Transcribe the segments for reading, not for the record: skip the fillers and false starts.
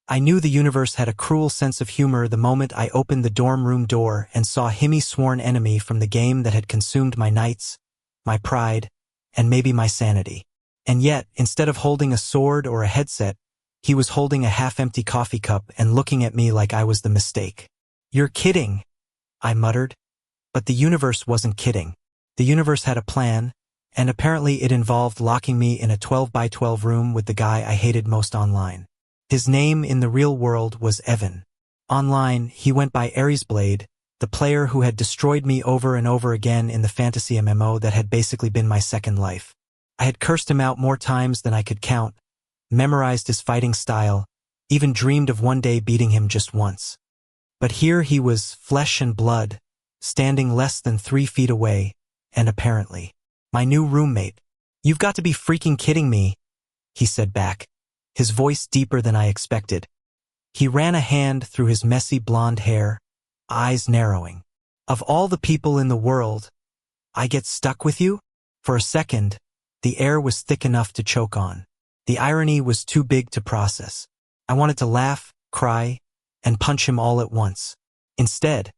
I knew the universe had a cruel sense of humor the moment I opened the dorm room door and saw Himmy's sworn enemy from the game that had consumed my nights, my pride, and maybe my sanity. And yet, instead of holding a sword or a headset, he was holding a half-empty coffee cup and looking at me like I was the mistake. "You're kidding," I muttered. But the universe wasn't kidding. The universe had a plan, and apparently it involved locking me in a 12 by 12 room with the guy I hated most online. His name in the real world was Evan. Online, he went by Aresblade, the player who had destroyed me over and over again in the fantasy MMO that had basically been my second life. I had cursed him out more times than I could count, memorized his fighting style, even dreamed of one day beating him just once. But here he was, flesh and blood, standing less than 3 feet away, and apparently my new roommate. "You've got to be freaking kidding me," he said back, his voice deeper than I expected. He ran a hand through his messy blonde hair, eyes narrowing. "Of all the people in the world, I get stuck with you?" For a second, the air was thick enough to choke on. The irony was too big to process. I wanted to laugh, cry, and punch him all at once. Instead,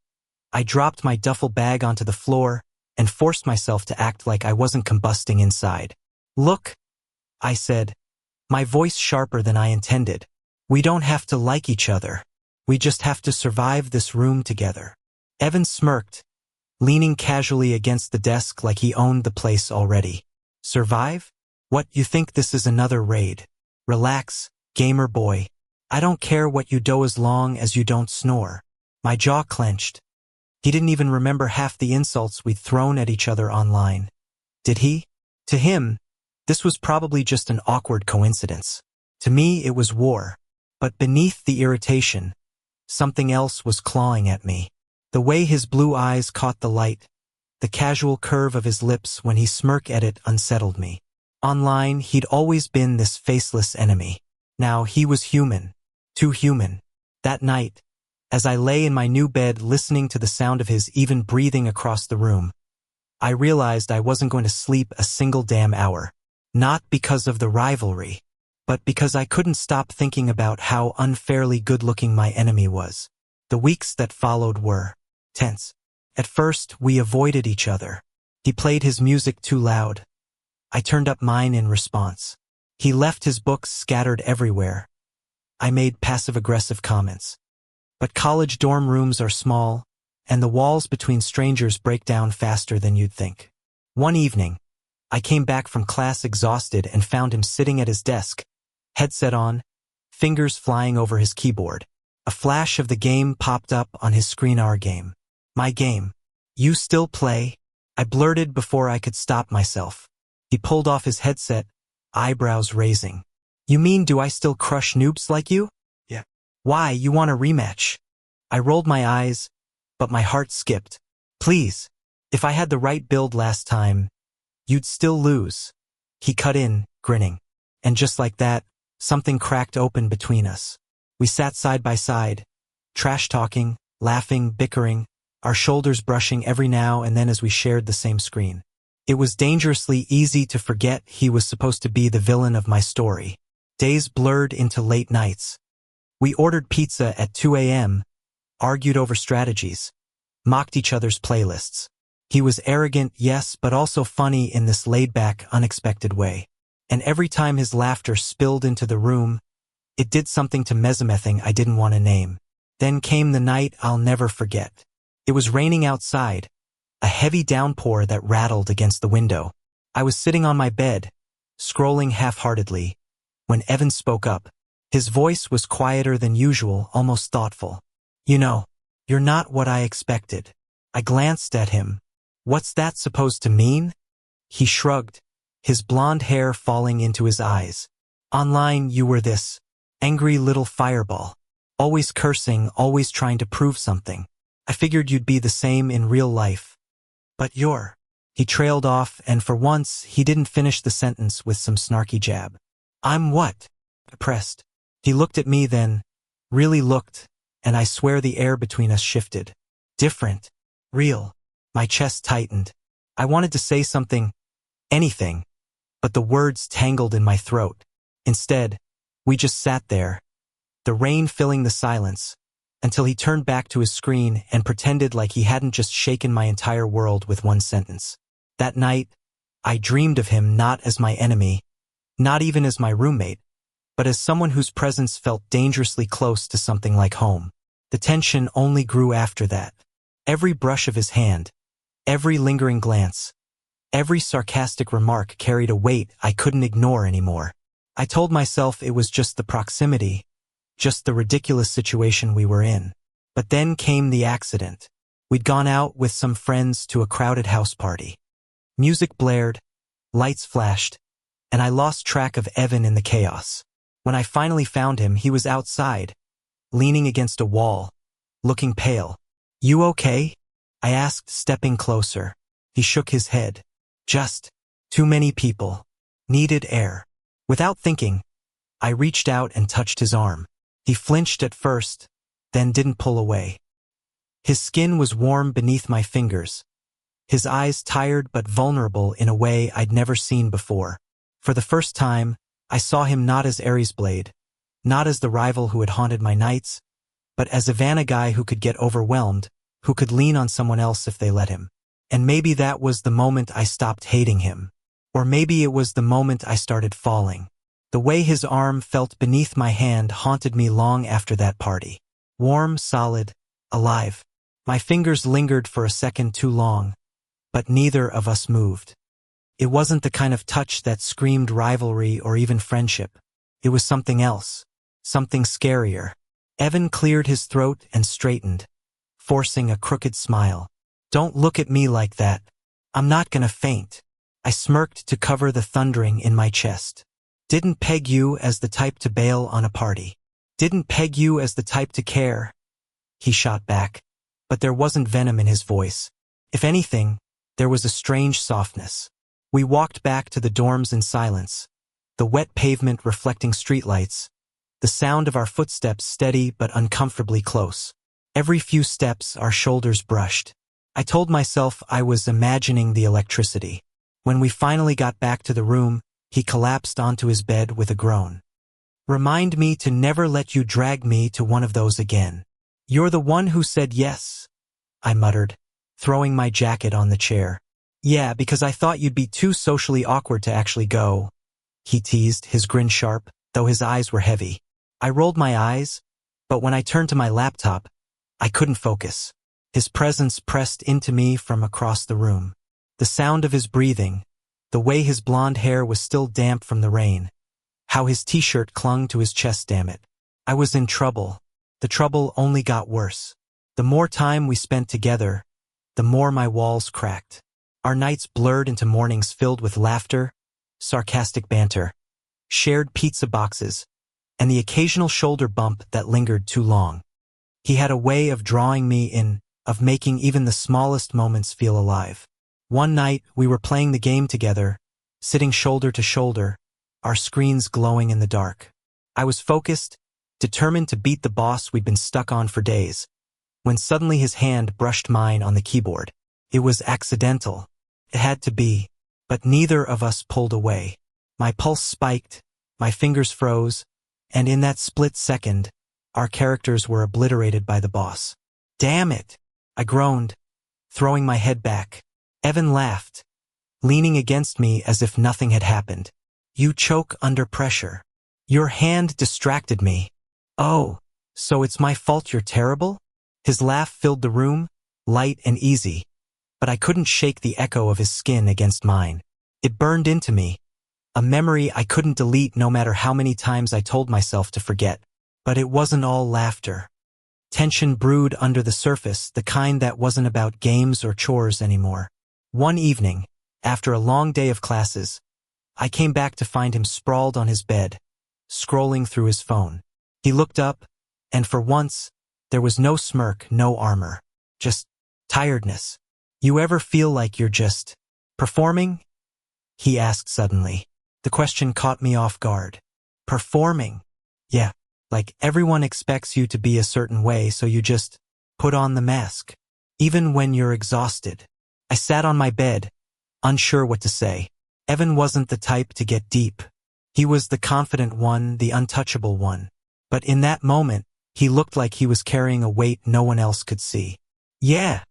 I dropped my duffel bag onto the floor and forced myself to act like I wasn't combusting inside. "Look," I said, my voice sharper than I intended. "We don't have to like each other. We just have to survive this room together." Evan smirked, leaning casually against the desk like he owned the place already. "Survive? What, you think this is another raid? Relax, gamer boy. I don't care what you do as long as you don't snore." My jaw clenched. He didn't even remember half the insults we'd thrown at each other online. Did he? To him, this was probably just an awkward coincidence. To me, it was war. But beneath the irritation, something else was clawing at me. The way his blue eyes caught the light, the casual curve of his lips when he smirked at it unsettled me. Online, he'd always been this faceless enemy. Now he was human. Too human. That night, as I lay in my new bed listening to the sound of his even breathing across the room, I realized I wasn't going to sleep a single damn hour. Not because of the rivalry, but because I couldn't stop thinking about how unfairly good-looking my enemy was. The weeks that followed were tense. At first, we avoided each other. He played his music too loud. I turned up mine in response. He left his books scattered everywhere. I made passive-aggressive comments. But college dorm rooms are small, and the walls between strangers break down faster than you'd think. One evening, I came back from class exhausted and found him sitting at his desk, headset on, fingers flying over his keyboard. A flash of the game popped up on his screen. "Our game." "My game. You still play?" I blurted before I could stop myself. He pulled off his headset, eyebrows raising. "You mean do I still crush noobs like you?" "Yeah." "Why, you want a rematch?" I rolled my eyes, but my heart skipped. "Please. If I had the right build last time, you'd still lose." He cut in, grinning. And just like that, something cracked open between us. We sat side by side, trash-talking, laughing, bickering, our shoulders brushing every now and then as we shared the same screen. It was dangerously easy to forget he was supposed to be the villain of my story. Days blurred into late nights. We ordered pizza at 2 a.m., argued over strategies, mocked each other's playlists. He was arrogant, yes, but also funny in this laid-back, unexpected way. And every time his laughter spilled into the room, it did something to mesomething I didn't want to name. Then came the night I'll never forget. It was raining outside, a heavy downpour that rattled against the window. I was sitting on my bed, scrolling half-heartedly, when Evan spoke up. His voice was quieter than usual, almost thoughtful. "You know, you're not what I expected." I glanced at him. "What's that supposed to mean?" He shrugged, his blonde hair falling into his eyes. "Online, you were this angry little fireball. Always cursing, always trying to prove something. I figured you'd be the same in real life. But you're..." He trailed off, and for once, he didn't finish the sentence with some snarky jab. "I'm what?" I pressed. He looked at me then, really looked, and I swear the air between us shifted. Different. Real. My chest tightened. I wanted to say something, anything, but the words tangled in my throat. Instead, we just sat there, the rain filling the silence, until he turned back to his screen and pretended like he hadn't just shaken my entire world with one sentence. That night, I dreamed of him not as my enemy, not even as my roommate, but as someone whose presence felt dangerously close to something like home. The tension only grew after that. Every brush of his hand, every lingering glance, every sarcastic remark carried a weight I couldn't ignore anymore. I told myself it was just the proximity, just the ridiculous situation we were in. But then came the accident. We'd gone out with some friends to a crowded house party. Music blared, lights flashed, and I lost track of Evan in the chaos. When I finally found him, he was outside, leaning against a wall, looking pale. "You okay?" I asked, stepping closer. He shook his head. "Just too many people. Needed air." Without thinking, I reached out and touched his arm. He flinched at first, then didn't pull away. His skin was warm beneath my fingers, his eyes tired but vulnerable in a way I'd never seen before. For the first time, I saw him not as Ares Blade, not as the rival who had haunted my nights, but as a Vanna guy who could get overwhelmed, who could lean on someone else if they let him. And maybe that was the moment I stopped hating him. Or maybe it was the moment I started falling. The way his arm felt beneath my hand haunted me long after that party. Warm, solid, alive. My fingers lingered for a second too long, but neither of us moved. It wasn't the kind of touch that screamed rivalry or even friendship. It was something else, something scarier. Evan cleared his throat and straightened, forcing a crooked smile. "Don't look at me like that. I'm not gonna faint." I smirked to cover the thundering in my chest. "Didn't peg you as the type to bail on a party. Didn't peg you as the type to care." He shot back, but there wasn't venom in his voice. If anything, there was a strange softness. We walked back to the dorms in silence, the wet pavement reflecting streetlights, the sound of our footsteps steady but uncomfortably close. Every few steps our shoulders brushed. I told myself I was imagining the electricity. When we finally got back to the room, he collapsed onto his bed with a groan. "Remind me to never let you drag me to one of those again." "You're the one who said yes," I muttered, throwing my jacket on the chair. "Yeah, because I thought you'd be too socially awkward to actually go," he teased, his grin sharp, though his eyes were heavy. I rolled my eyes, but when I turned to my laptop, I couldn't focus. His presence pressed into me from across the room. The sound of his breathing, the way his blonde hair was still damp from the rain, how his t-shirt clung to his chest, damn it. I was in trouble. The trouble only got worse. The more time we spent together, the more my walls cracked. Our nights blurred into mornings filled with laughter, sarcastic banter, shared pizza boxes, and the occasional shoulder bump that lingered too long. He had a way of drawing me in, of making even the smallest moments feel alive. One night, we were playing the game together, sitting shoulder to shoulder, our screens glowing in the dark. I was focused, determined to beat the boss we'd been stuck on for days, when suddenly his hand brushed mine on the keyboard. It was accidental. It had to be, but neither of us pulled away. My pulse spiked, my fingers froze, and in that split second, our characters were obliterated by the boss. "Damn it!" I groaned, throwing my head back. Evan laughed, leaning against me as if nothing had happened. "You choke under pressure. Your hand distracted me." "Oh, so it's my fault you're terrible?" His laugh filled the room, light and easy, but I couldn't shake the echo of his skin against mine. It burned into me, a memory I couldn't delete no matter how many times I told myself to forget. But it wasn't all laughter. Tension brewed under the surface, the kind that wasn't about games or chores anymore. One evening, after a long day of classes, I came back to find him sprawled on his bed, scrolling through his phone. He looked up, and for once, there was no smirk, no armor, just tiredness. "You ever feel like you're just performing?" he asked suddenly. The question caught me off guard. Performing? Yeah, like everyone expects you to be a certain way, so you just put on the mask, even when you're exhausted. I sat on my bed, unsure what to say. Evan wasn't the type to get deep. He was the confident one, the untouchable one. But in that moment, he looked like he was carrying a weight no one else could see. Yeah,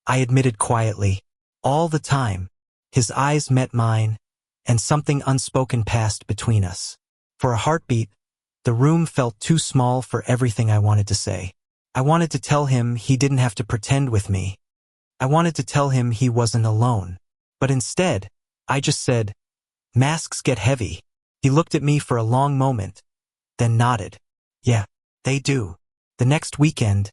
I admitted quietly. All the time. His eyes met mine, and something unspoken passed between us. For a heartbeat, the room felt too small for everything I wanted to say. I wanted to tell him he didn't have to pretend with me. I wanted to tell him he wasn't alone. But instead, I just said, "Masks get heavy." He looked at me for a long moment, then nodded. Yeah, they do. The next weekend,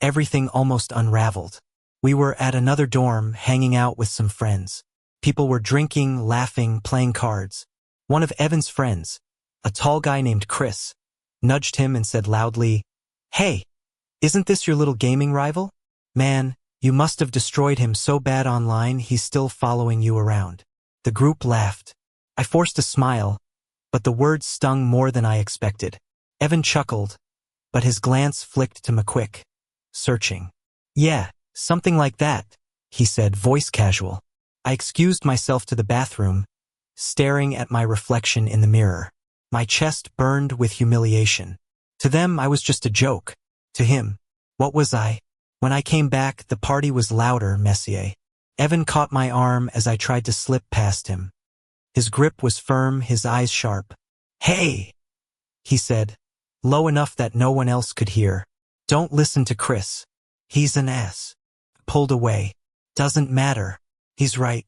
everything almost unraveled. We were at another dorm hanging out with some friends. People were drinking, laughing, playing cards. One of Evan's friends, a tall guy named Chris, nudged him and said loudly, "Hey, isn't this your little gaming rival? Man, you must have destroyed him so bad online he's still following you around." The group laughed. I forced a smile, but the words stung more than I expected. Evan chuckled, but his glance flicked to McQuick, searching. "Yeah, something like that," he said, voice casual. I excused myself to the bathroom, staring at my reflection in the mirror. My chest burned with humiliation. To them, I was just a joke. To him, what was I? When I came back, the party was louder, messier. Evan caught my arm as I tried to slip past him. His grip was firm, his eyes sharp. "Hey," he said, low enough that no one else could hear. "Don't listen to Chris. He's an ass." Pulled away. "Doesn't matter. He's right."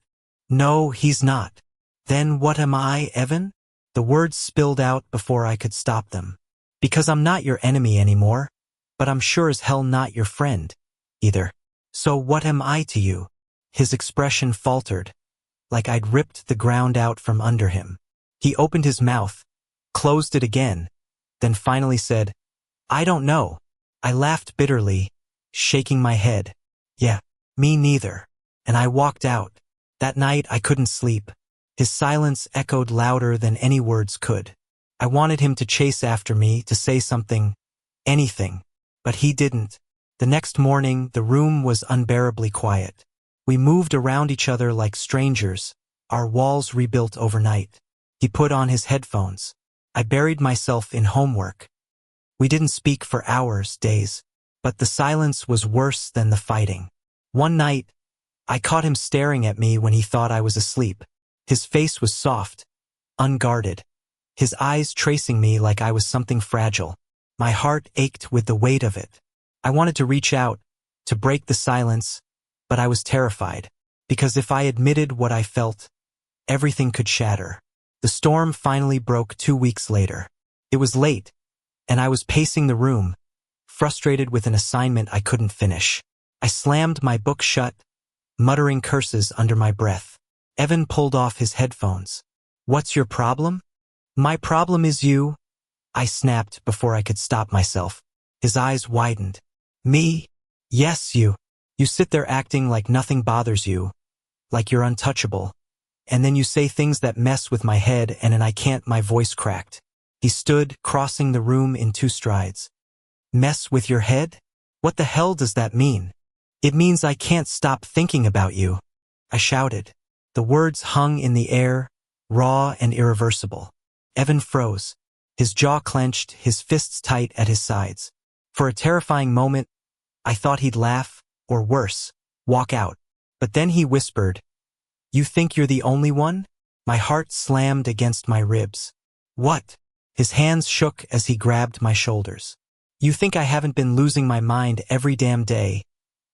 "No, he's not." "Then what am I, Evan?" The words spilled out before I could stop them. "Because I'm not your enemy anymore, but I'm sure as hell not your friend, either. So what am I to you?" His expression faltered, like I'd ripped the ground out from under him. He opened his mouth, closed it again, then finally said, "I don't know." I laughed bitterly, shaking my head. "Yeah, me neither." And I walked out. That night I couldn't sleep. His silence echoed louder than any words could. I wanted him to chase after me, to say something, anything, but he didn't. The next morning, the room was unbearably quiet. We moved around each other like strangers, our walls rebuilt overnight. He put on his headphones. I buried myself in homework. We didn't speak for hours, days, but the silence was worse than the fighting. One night, I caught him staring at me when he thought I was asleep. His face was soft, unguarded, his eyes tracing me like I was something fragile. My heart ached with the weight of it. I wanted to reach out, to break the silence, but I was terrified, because if I admitted what I felt, everything could shatter. The storm finally broke 2 weeks later. It was late, and I was pacing the room, frustrated with an assignment I couldn't finish. I slammed my book shut, muttering curses under my breath. Evan pulled off his headphones. "What's your problem?" "My problem is you," I snapped before I could stop myself. His eyes widened. "Me?" "Yes, you. You sit there acting like nothing bothers you, like you're untouchable. And then you say things that mess with my head, and then I can't." My voice cracked. He stood, crossing the room in 2 strides. "Mess with your head? What the hell does that mean?" "It means I can't stop thinking about you," I shouted. The words hung in the air, raw and irreversible. Evan froze, his jaw clenched, his fists tight at his sides. For a terrifying moment, I thought he'd laugh, or worse, walk out. But then he whispered, "You think you're the only one?" My heart slammed against my ribs. "What?" His hands shook as he grabbed my shoulders. "You think I haven't been losing my mind every damn day,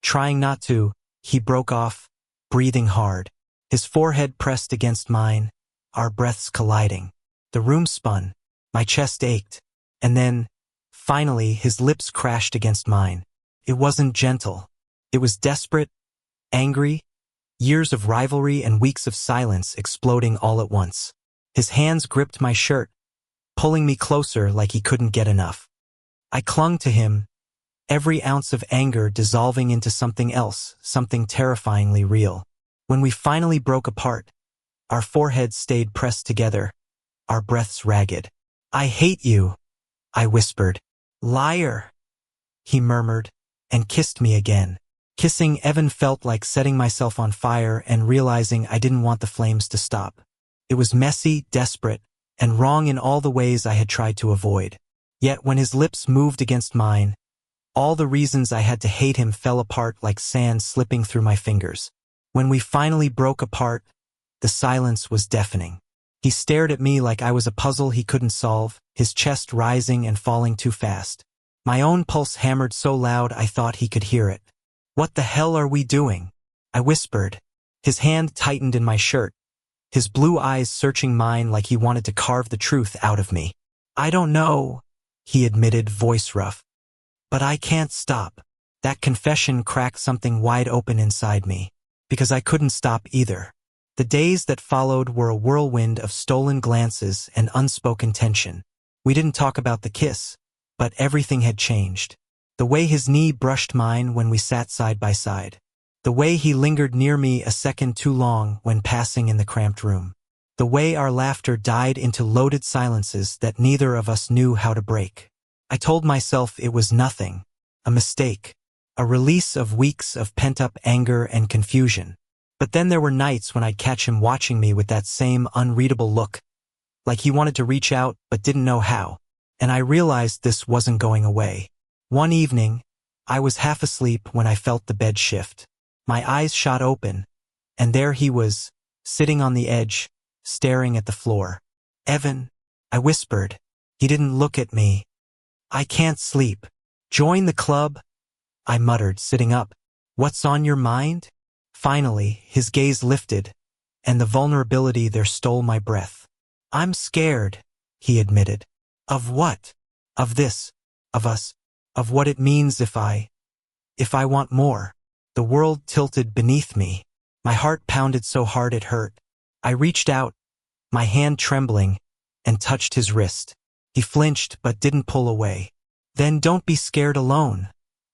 trying not to?" He broke off, breathing hard. His forehead pressed against mine, our breaths colliding. The room spun, my chest ached, and then, finally, his lips crashed against mine. It wasn't gentle. It was desperate, angry, years of rivalry and weeks of silence exploding all at once. His hands gripped my shirt, pulling me closer like he couldn't get enough. I clung to him, every ounce of anger dissolving into something else, something terrifyingly real. When we finally broke apart, our foreheads stayed pressed together, our breaths ragged. "I hate you," I whispered. "Liar," he murmured, and kissed me again. Kissing Evan felt like setting myself on fire and realizing I didn't want the flames to stop. It was messy, desperate, and wrong in all the ways I had tried to avoid. Yet when his lips moved against mine, all the reasons I had to hate him fell apart like sand slipping through my fingers. When we finally broke apart, the silence was deafening. He stared at me like I was a puzzle he couldn't solve, his chest rising and falling too fast. My own pulse hammered so loud I thought he could hear it. "What the hell are we doing?" I whispered. His hand tightened in my shirt, his blue eyes searching mine like he wanted to carve the truth out of me. "I don't know," he admitted, voice rough. "But I can't stop." That confession cracked something wide open inside me, because I couldn't stop either. The days that followed were a whirlwind of stolen glances and unspoken tension. We didn't talk about the kiss, but everything had changed. The way his knee brushed mine when we sat side by side. The way he lingered near me a second too long when passing in the cramped room. The way our laughter died into loaded silences that neither of us knew how to break. I told myself it was nothing, a mistake, a release of weeks of pent-up anger and confusion. But then there were nights when I'd catch him watching me with that same unreadable look, like he wanted to reach out but didn't know how, and I realized this wasn't going away. One evening, I was half asleep when I felt the bed shift. My eyes shot open, and there he was, sitting on the edge, staring at the floor. "Evan," I whispered. He didn't look at me. "I can't sleep." "Join the club," I muttered, sitting up. "What's on your mind?" Finally, his gaze lifted, and the vulnerability there stole my breath. "I'm scared," he admitted. "Of what?" "Of this. Of us. Of what it means if I want more." The world tilted beneath me. My heart pounded so hard it hurt. I reached out, my hand trembling, and touched his wrist. He flinched but didn't pull away. "Then don't be scared alone,"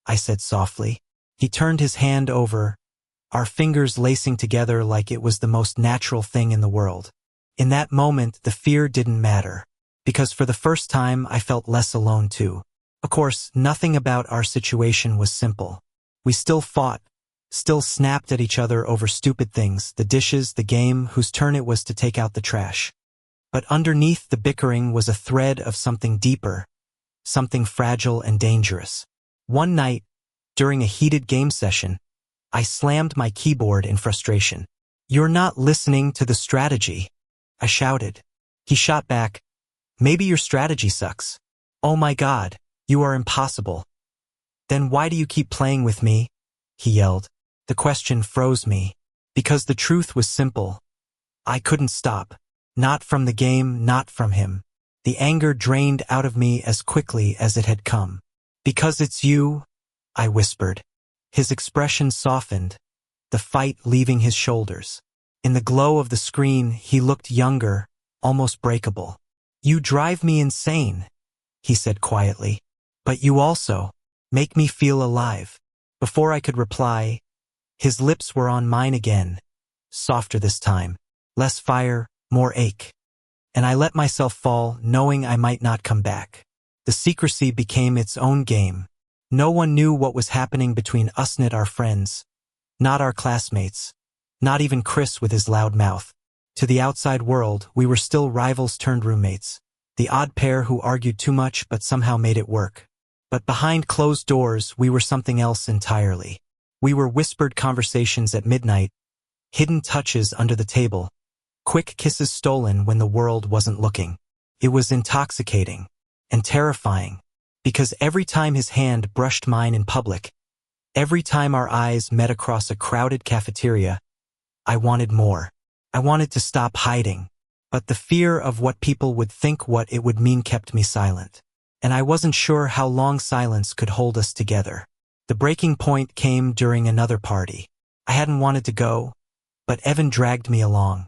I said softly. He turned his hand over, our fingers lacing together like it was the most natural thing in the world. In that moment, the fear didn't matter, because for the first time I felt less alone too. Of course, nothing about our situation was simple. We still fought, still snapped at each other over stupid things, the dishes, the game, whose turn it was to take out the trash. But underneath the bickering was a thread of something deeper, something fragile and dangerous. One night, during a heated game session, I slammed my keyboard in frustration. "You're not listening to the strategy," I shouted. He shot back, "Maybe your strategy sucks." "Oh my God, you are impossible." "Then why do you keep playing with me?" he yelled. The question froze me, because the truth was simple. I couldn't stop. Not from the game, not from him. The anger drained out of me as quickly as it had come. "Because it's you," I whispered. His expression softened, the fight leaving his shoulders. In the glow of the screen, he looked younger, almost breakable. "You drive me insane," he said quietly. "But you also make me feel alive." Before I could reply, his lips were on mine again, softer this time, less fire, more ache. And I let myself fall, knowing I might not come back. The secrecy became its own game. No one knew what was happening between us, not our friends, not our classmates, not even Chris with his loud mouth. To the outside world, we were still rivals turned roommates, the odd pair who argued too much but somehow made it work. But behind closed doors, we were something else entirely. We were whispered conversations at midnight, hidden touches under the table, quick kisses stolen when the world wasn't looking. It was intoxicating and terrifying, because every time his hand brushed mine in public, every time our eyes met across a crowded cafeteria, I wanted more. I wanted to stop hiding, but the fear of what people would think, what it would mean, kept me silent. And I wasn't sure how long silence could hold us together. The breaking point came during another party. I hadn't wanted to go, but Evan dragged me along.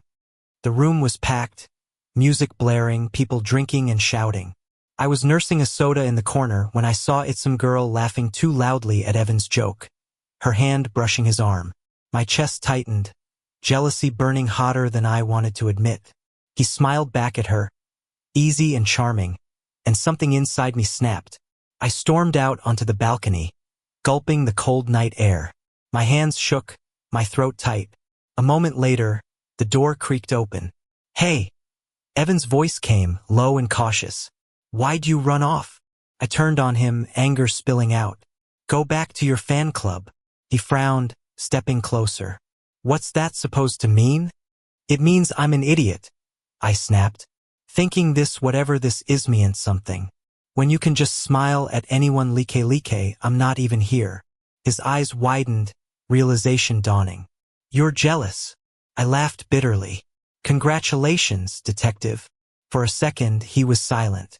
The room was packed, music blaring, people drinking and shouting. I was nursing a soda in the corner when I saw some girl laughing too loudly at Evan's joke, her hand brushing his arm. My chest tightened, jealousy burning hotter than I wanted to admit. He smiled back at her, easy and charming, and something inside me snapped. I stormed out onto the balcony, gulping the cold night air. My hands shook, my throat tight. A moment later, the door creaked open. "Hey!" Evan's voice came, low and cautious. "Why'd you run off?" I turned on him, anger spilling out. Go back to your fan club. He frowned, stepping closer. What's that supposed to mean? It means I'm an idiot, I snapped, thinking this whatever this is meant something. When you can just smile at anyone like I'm not even here. His eyes widened, realization dawning. You're jealous. I laughed bitterly. Congratulations, detective. For a second, he was silent.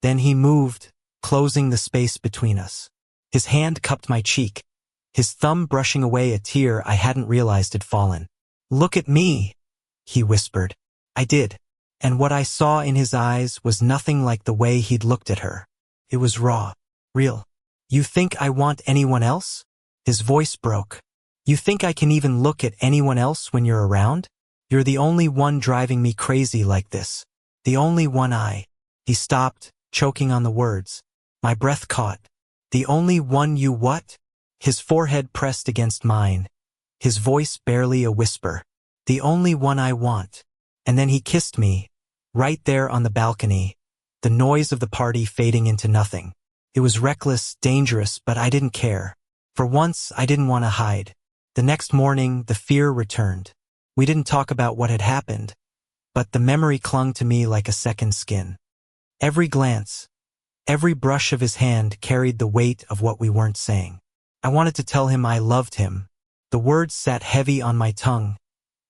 Then he moved, closing the space between us. His hand cupped my cheek, his thumb brushing away a tear I hadn't realized had fallen. Look at me, he whispered. I did. And what I saw in his eyes was nothing like the way he'd looked at her. It was raw, real. You think I want anyone else? His voice broke. You think I can even look at anyone else when you're around? You're the only one driving me crazy like this. The only one He stopped, choking on the words. My breath caught. The only one you what? His forehead pressed against mine. His voice barely a whisper. The only one I want. And then he kissed me, right there on the balcony, the noise of the party fading into nothing. It was reckless, dangerous, but I didn't care. For once, I didn't want to hide. The next morning, the fear returned. We didn't talk about what had happened, but the memory clung to me like a second skin. Every glance, every brush of his hand carried the weight of what we weren't saying. I wanted to tell him I loved him. The words sat heavy on my tongue,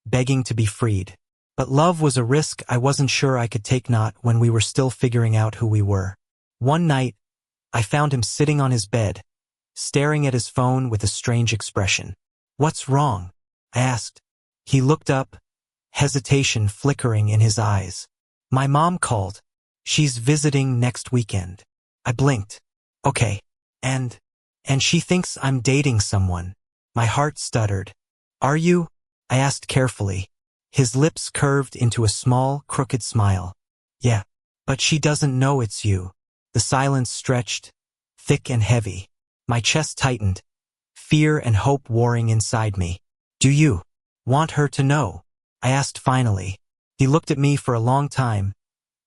begging to be freed. But love was a risk I wasn't sure I could take, not when we were still figuring out who we were. One night, I found him sitting on his bed, staring at his phone with a strange expression. What's wrong? I asked. He looked up, hesitation flickering in his eyes. My mom called. She's visiting next weekend. I blinked. Okay. And she thinks I'm dating someone. My heart stuttered. Are you? I asked carefully. His lips curved into a small, crooked smile. Yeah, but she doesn't know it's you. The silence stretched, thick and heavy. My chest tightened, fear and hope warring inside me. Do you want her to know? I asked finally. He looked at me for a long time,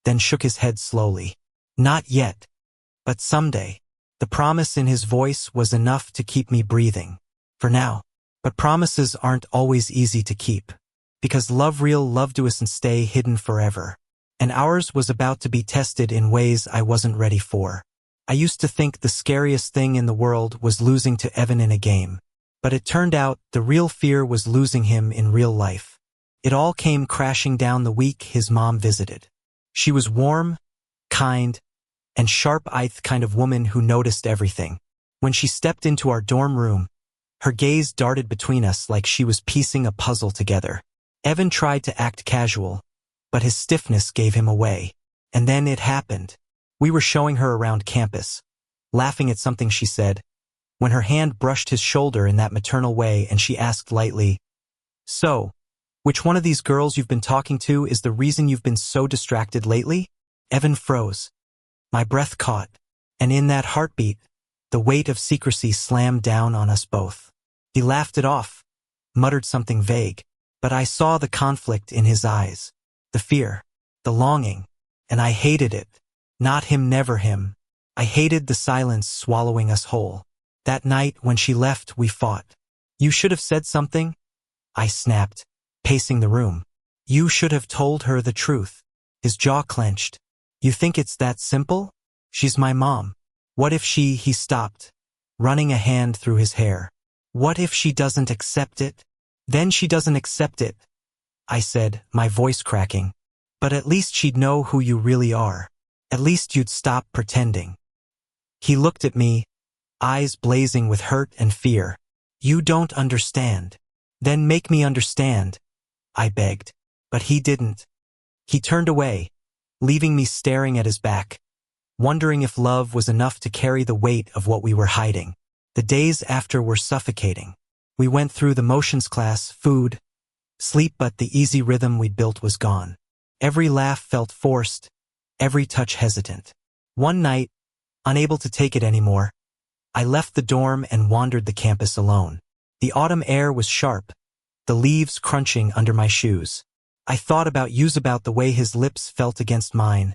then shook his head slowly. Not yet, but someday. The promise in his voice was enough to keep me breathing. For now. But promises aren't always easy to keep. Because real love to us and stay hidden forever. And ours was about to be tested in ways I wasn't ready for. I used to think the scariest thing in the world was losing to Evan in a game. But it turned out the real fear was losing him in real life. It all came crashing down the week his mom visited. She was warm, kind, and sharp-eyed kind of woman who noticed everything. When she stepped into our dorm room, her gaze darted between us like she was piecing a puzzle together. Evan tried to act casual, but his stiffness gave him away. And then it happened. We were showing her around campus, laughing at something she said, when her hand brushed his shoulder in that maternal way and she asked lightly, So, which one of these girls you've been talking to is the reason you've been so distracted lately? Evan froze. My breath caught, and in that heartbeat, the weight of secrecy slammed down on us both. He laughed it off, muttered something vague. But I saw the conflict in his eyes, the fear, the longing, and I hated it. Not him, never him. I hated the silence swallowing us whole. That night when she left, we fought. You should have said something, I snapped, pacing the room. You should have told her the truth. His jaw clenched. You think it's that simple? She's my mom. What if he stopped, running a hand through his hair. What if she doesn't accept it? Then she doesn't accept it, I said, my voice cracking. But at least she'd know who you really are. At least you'd stop pretending. He looked at me, eyes blazing with hurt and fear. You don't understand. Then make me understand, I begged. But he didn't. He turned away, leaving me staring at his back, wondering if love was enough to carry the weight of what we were hiding. The days after were suffocating. We went through the motions class, food, sleep, but the easy rhythm we'd built was gone. Every laugh felt forced, every touch hesitant. One night, unable to take it anymore, I left the dorm and wandered the campus alone. The autumn air was sharp, the leaves crunching under my shoes. I thought about the way his lips felt against mine,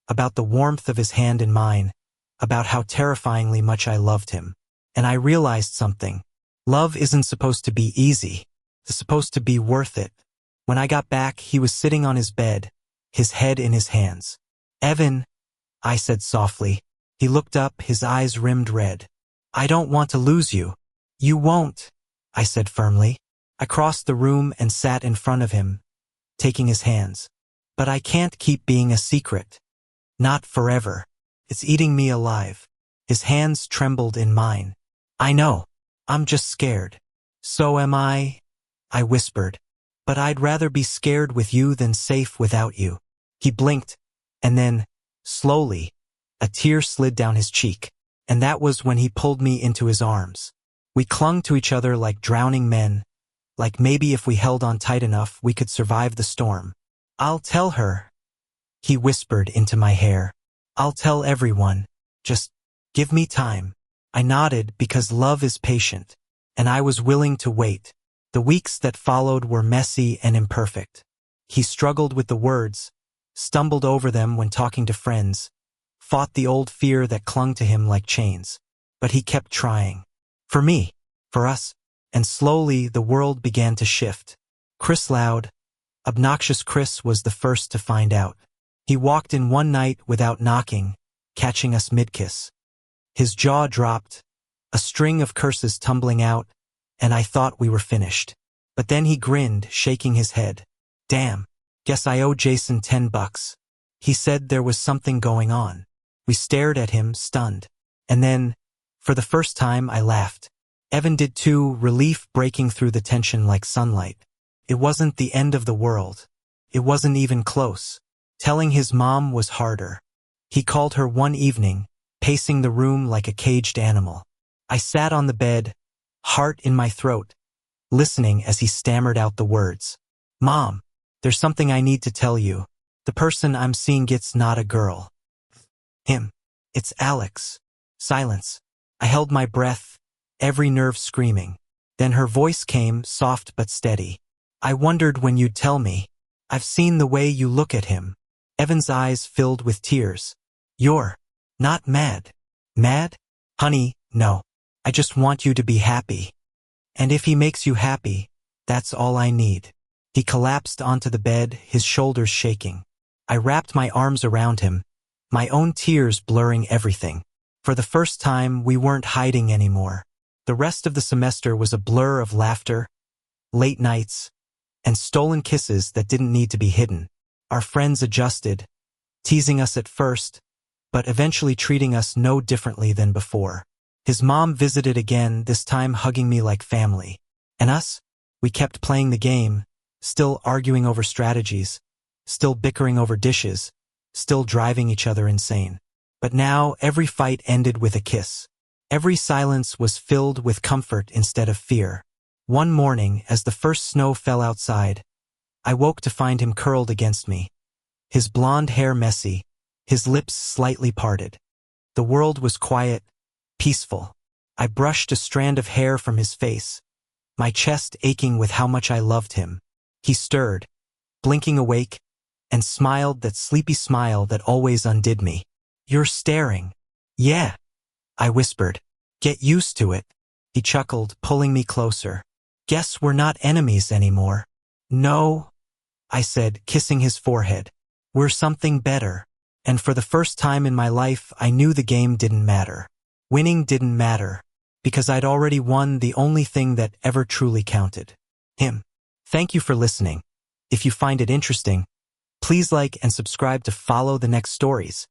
about the warmth of his hand in mine, about how terrifyingly much I loved him. And I realized something. Love isn't supposed to be easy. It's supposed to be worth it. When I got back, he was sitting on his bed, his head in his hands. "Evan," I said softly. He looked up, his eyes rimmed red. "I don't want to lose you." "You won't," I said firmly. I crossed the room and sat in front of him, taking his hands. "But I can't keep being a secret. Not forever. It's eating me alive." His hands trembled in mine. "I know. I'm just scared." "So am I," I whispered. "But I'd rather be scared with you than safe without you." He blinked, and then, slowly, a tear slid down his cheek, and that was when he pulled me into his arms. We clung to each other like drowning men, like maybe if we held on tight enough we could survive the storm. "I'll tell her," he whispered into my hair. "I'll tell everyone. Just give me time." I nodded because love is patient, and I was willing to wait. The weeks that followed were messy and imperfect. He struggled with the words, stumbled over them when talking to friends, fought the old fear that clung to him like chains. But he kept trying. For me, for us, and slowly the world began to shift. Chris Loud, obnoxious Chris, was the first to find out. He walked in one night without knocking, catching us mid-kiss. His jaw dropped, a string of curses tumbling out, and I thought we were finished. But then he grinned, shaking his head. "Damn, guess I owe Jason $10. He said there was something going on." We stared at him, stunned. And then, for the first time, I laughed. Evan did too, relief breaking through the tension like sunlight. It wasn't the end of the world. It wasn't even close. Telling his mom was harder. He called her one evening, pacing the room like a caged animal. I sat on the bed, heart in my throat, listening as he stammered out the words. "Mom, there's something I need to tell you. The person I'm seeing gets not a girl. Him. It's Alex." Silence. I held my breath, every nerve screaming. Then her voice came, soft but steady. "I wondered when you'd tell me. I've seen the way you look at him." Evan's eyes filled with tears. "You're not mad." "Mad? Honey, no. I just want you to be happy. And if he makes you happy, that's all I need." He collapsed onto the bed, his shoulders shaking. I wrapped my arms around him, my own tears blurring everything. For the first time, we weren't hiding anymore. The rest of the semester was a blur of laughter, late nights, and stolen kisses that didn't need to be hidden. Our friends adjusted, teasing us at first, but eventually treating us no differently than before. His mom visited again, this time hugging me like family. And us? We kept playing the game, still arguing over strategies, still bickering over dishes, still driving each other insane. But now every fight ended with a kiss. Every silence was filled with comfort instead of fear. One morning, as the first snow fell outside, I woke to find him curled against me, his blonde hair messy, his lips slightly parted. The world was quiet, peaceful. I brushed a strand of hair from his face, my chest aching with how much I loved him. He stirred, blinking awake, and smiled that sleepy smile that always undid me. "You're staring." "Yeah," I whispered. "Get used to it." He chuckled, pulling me closer. "Guess we're not enemies anymore." "No," I said, kissing his forehead. "We're something better." And for the first time in my life, I knew the game didn't matter. Winning didn't matter, because I'd already won the only thing that ever truly counted. Him. Thank you for listening. If you find it interesting, please like and subscribe to follow the next stories.